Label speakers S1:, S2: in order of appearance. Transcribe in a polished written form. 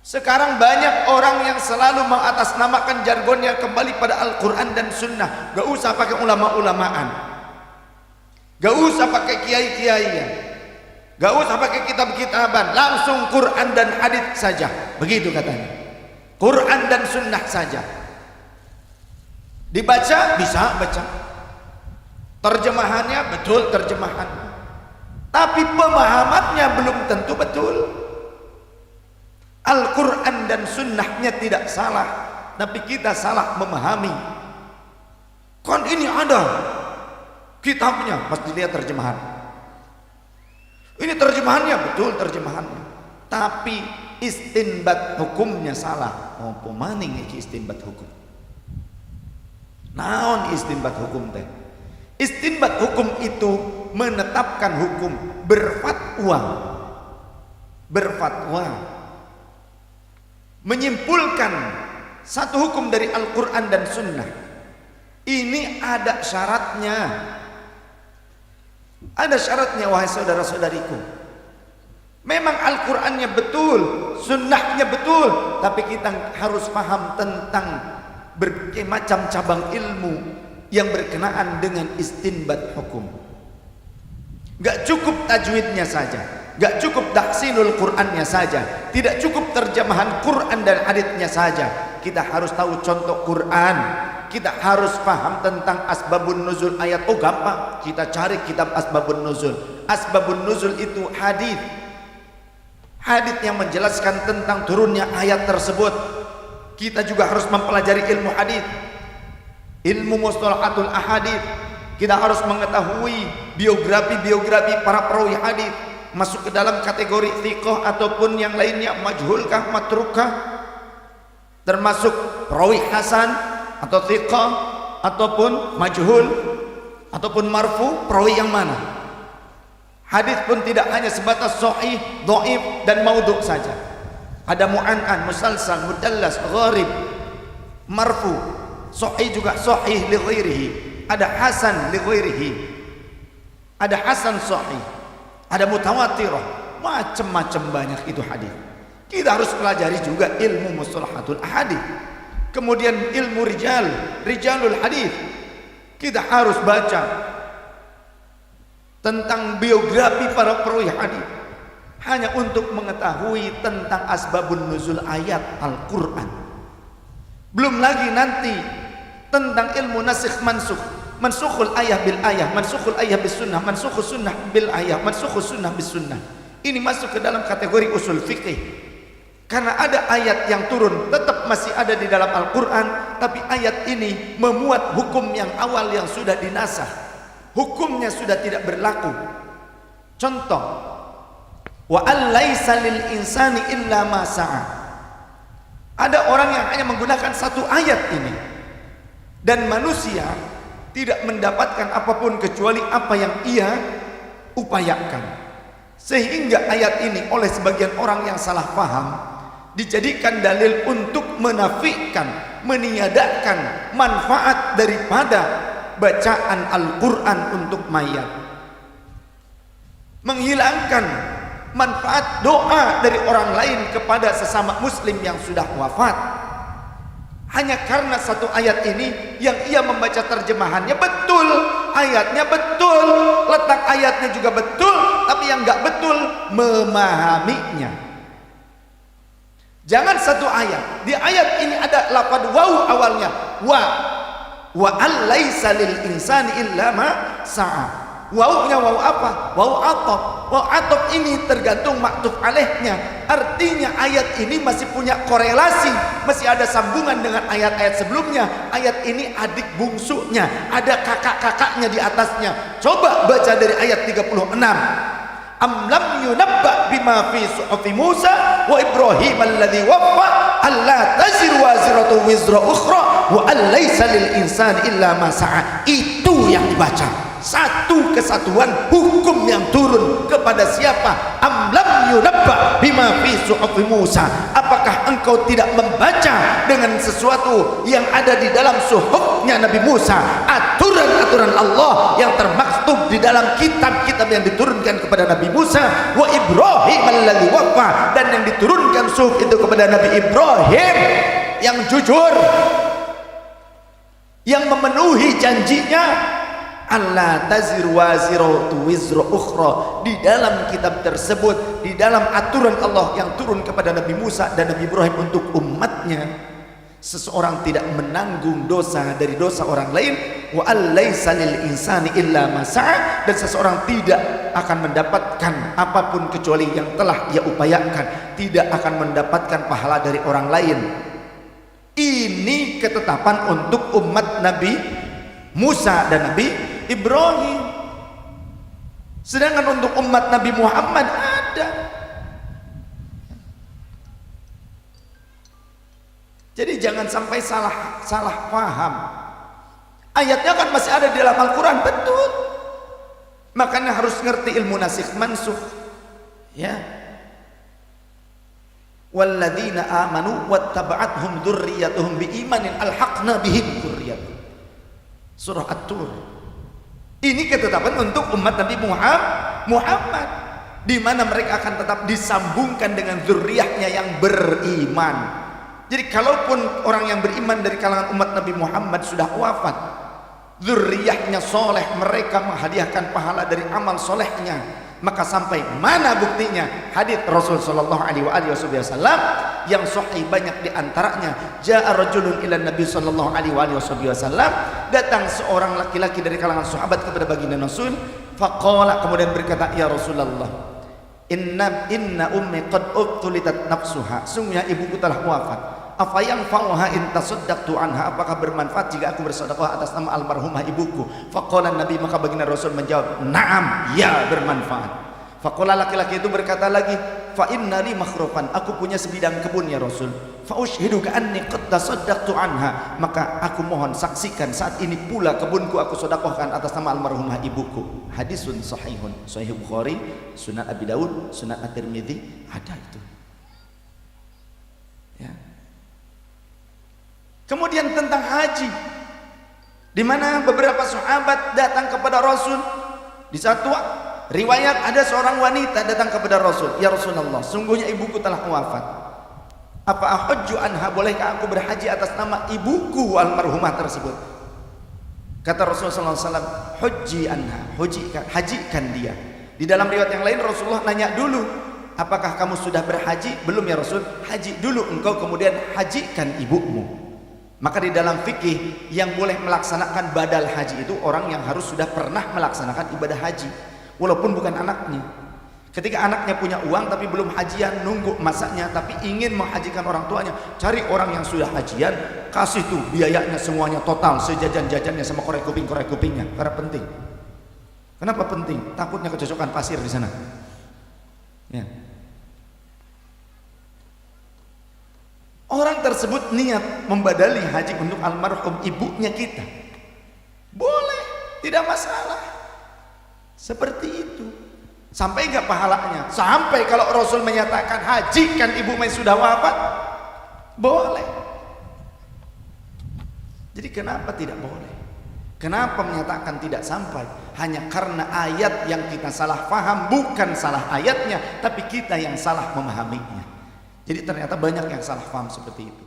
S1: Sekarang banyak orang yang selalu mengatasnamakan jargonnya kembali pada Al-Quran dan Sunnah. Gak usah pakai ulama-ulamaan, gak usah pakai kiai-kiaian, gak usah pakai kitab-kitaban, langsung Quran dan hadits saja. Begitu katanya, Quran dan Sunnah saja. Dibaca bisa baca, terjemahannya betul terjemahan, tapi pemahamannya belum tentu betul. Al-Quran dan Sunnahnya tidak salah, tapi kita salah memahami. Kan ini ada kitabnya, pasti lihat terjemahan. Ini terjemahannya betul terjemahannya, tapi istinbat hukumnya salah. Oh, pemaning iki istinbat hukum. Naon istinbat hukum teh? Istinbat hukum itu menetapkan hukum, berfatwa, menyimpulkan satu hukum dari Al-Quran dan Sunnah. Ini ada syaratnya, wahai saudara-saudariku. Memang Al-Qurannya betul, Sunnahnya betul, tapi kita harus paham tentang berbagai macam cabang ilmu yang berkenaan dengan istinbat hukum. Gak cukup tajwidnya saja, gak cukup tahsinul Qur'annya saja, tidak cukup terjemahan Quran dan haditsnya saja. Kita harus tahu contoh Quran, kita harus paham tentang asbabun nuzul ayat. Oh gampang, kita cari kitab asbabun nuzul. Asbabun nuzul itu hadits yang menjelaskan tentang turunnya ayat tersebut. Kita juga harus mempelajari ilmu hadits, ilmu mustalahatul ahadits. Kita harus mengetahui biografi para perawi hadits, masuk ke dalam kategori thiqah ataupun yang lainnya, majhulkah, matrukah, termasuk perawi hasan atau thiqah ataupun majhul ataupun marfu, perawi yang mana. Hadis pun tidak hanya sebatas sahih, dhaif dan maudhu saja. Ada mu'an'an, musalsal, mudallas, gharib, marfu, sahih juga sahih li ghairihi, ada hasan li ghairihi, ada hasan sahih, ada mutawatirah, macam-macam banyak itu hadis. Kita harus pelajari juga ilmu mustalahatul ahadits. Kemudian ilmu rijalul hadis. Kita harus baca tentang biografi para perawi hadis, hanya untuk mengetahui tentang asbabun nuzul ayat Al-Quran. Belum lagi nanti tentang ilmu nasikh mansukh, mansukhul ayah bil ayah, mansukhul ayah bis sunnah, mansukhus sunnah bil ayah, mansukhus sunnah bis sunnah. Ini masuk ke dalam kategori usul fikih, karena ada ayat yang turun tetap masih ada di dalam Al-Quran, tapi ayat ini memuat hukum yang awal yang sudah dinasakh, hukumnya sudah tidak berlaku. Contoh, wa allaisa lil insani illa ma sa'a. Ada orang yang hanya menggunakan satu ayat ini, dan manusia tidak mendapatkan apapun kecuali apa yang ia upayakan. Sehingga ayat ini oleh sebagian orang yang salah paham dijadikan dalil untuk menafikan, meniadakan manfaat daripada bacaan Al-Quran untuk mayat, menghilangkan manfaat doa dari orang lain kepada sesama muslim yang sudah wafat, hanya karena satu ayat ini yang ia membaca terjemahannya betul, ayatnya betul, letak ayatnya juga betul, tapi yang enggak betul memahaminya. Jangan satu ayat, di ayat ini ada lafaz waw awalnya, wa allaisa lil insani illa ma sa'a. Wawnya waw apa? Waw ataf. Waw ataf ini tergantung maktuf alaihnya. Artinya ayat ini masih punya korelasi, masih ada sambungan dengan ayat-ayat sebelumnya. Ayat ini adik bungsunya, ada kakak-kakaknya di atasnya. Coba baca dari ayat 36. Am lam yunabba bima fi suhufi Musa wa Ibrahim alladhi waffa alla taziru waziratu wizra ukhra wa allaysa lil insani illa ma sa'a. Itu yang dibaca. Satu kesatuan hukum yang turun kepada siapa? Am lam yunabba bima fi suhufi Musa. Apakah engkau tidak membaca dengan sesuatu yang ada di dalam suhufnya Nabi Musa, aturan-aturan Allah yang termaksud maktub di dalam kitab-kitab yang diturunkan kepada Nabi Musa, wa Ibrahim alladzi waffa, dan yang diturunkan suhuf itu kepada Nabi Ibrahim yang jujur, yang memenuhi janjinya. Allah taziru waziratu wizra ukhra. Di dalam kitab tersebut, di dalam aturan Allah yang turun kepada Nabi Musa dan Nabi Ibrahim untuk umatnya, seseorang tidak menanggung dosa dari dosa orang lain. Wa allaisa lil insani illa ma sa'a, dan seseorang tidak akan mendapatkan apapun kecuali yang telah ia upayakan, tidak akan mendapatkan pahala dari orang lain. Ini ketetapan untuk umat Nabi Musa dan Nabi Ibrahim. Sedangkan untuk umat Nabi Muhammad ada. Jadi jangan sampai salah paham. Ayatnya kan masih ada di dalam Al-Quran, betul. Makanya harus ngerti ilmu nasikh mansukh. Ya. Walladzina amanu wattaba'athum dzurriyyatuhum biimanin alhaqna bihim dzurriyyatuhum. Surah At-Tur. Ini ketetapan untuk umat Nabi Muhammad, di mana mereka akan tetap disambungkan dengan zuriyahnya yang beriman. Jadi kalaupun orang yang beriman dari kalangan umat Nabi Muhammad sudah wafat, zuriyahnya soleh, mereka menghadiahkan pahala dari amal solehnya, maka sampai mana buktinya? Hadits Rasul sallallahu alaihi wasallam yang sahih banyak di antaranya. Ja'a rajulun ila Nabi sallallahu alaihi wasallam, datang seorang laki-laki dari kalangan sahabat kepada baginda Rasul, faqala, kemudian berkata, ya Rasulullah, inna ummi qad ubtulitat nafsuha, sungguhnya ibuku telah wafat. Apa yang fa'uha in tasaddaqtu anha, apakah bermanfaat jika aku bersedekah atas nama almarhumah ibuku? Faqala Nabi, maka baginda Rasul menjawab, na'am, ya, bermanfaat. Faqala, laki-laki itu berkata lagi, fa inna li makhrufan, aku punya sebidang kebun ya Rasul. Fa ushhiduka anni qad tasaddaqtu anha, maka aku mohon saksikan saat ini pula kebunku aku sedekahkan atas nama almarhumah ibuku. Hadisun sahihun, sahih Bukhari, Sunan Abi Daud, Sunan At-Tirmidzi, ada itu. Ya. Kemudian tentang haji, di mana beberapa sahabat datang kepada Rasul. Di satu riwayat ada seorang wanita datang kepada Rasul, ya Rasulullah, sungguhnya ibuku telah wafat. Apa ahujju anha, bolehkah aku berhaji atas nama ibuku almarhumah tersebut? Kata Rasulullah SAW, hujji anha, hajikan dia. Di dalam riwayat yang lain Rasulullah nanya dulu, apakah kamu sudah berhaji? Belum ya Rasul. Haji dulu engkau, kemudian hajikan ibumu. Maka di dalam fikih yang boleh melaksanakan badal haji itu orang yang harus sudah pernah melaksanakan ibadah haji, walaupun bukan anaknya. Ketika anaknya punya uang tapi belum hajian, nunggu masanya, tapi ingin menghajikan orang tuanya, cari orang yang sudah hajian, kasih tuh biayanya semuanya total, sejajan-jajannya sama korek kupingnya, karena penting. Kenapa penting? Takutnya kecocokan pasir di sana. Ya. Orang tersebut niat membadali haji untuk almarhum ibunya kita, boleh, tidak masalah. Seperti itu. Sampai enggak pahalanya? Sampai kalau Rasul menyatakan hajikan ibu yang sudah wafat, boleh. Jadi kenapa tidak boleh? Kenapa menyatakan tidak sampai? Hanya karena ayat yang kita salah paham, bukan salah ayatnya, tapi kita yang salah memahaminya. Jadi ternyata banyak yang salah paham seperti itu.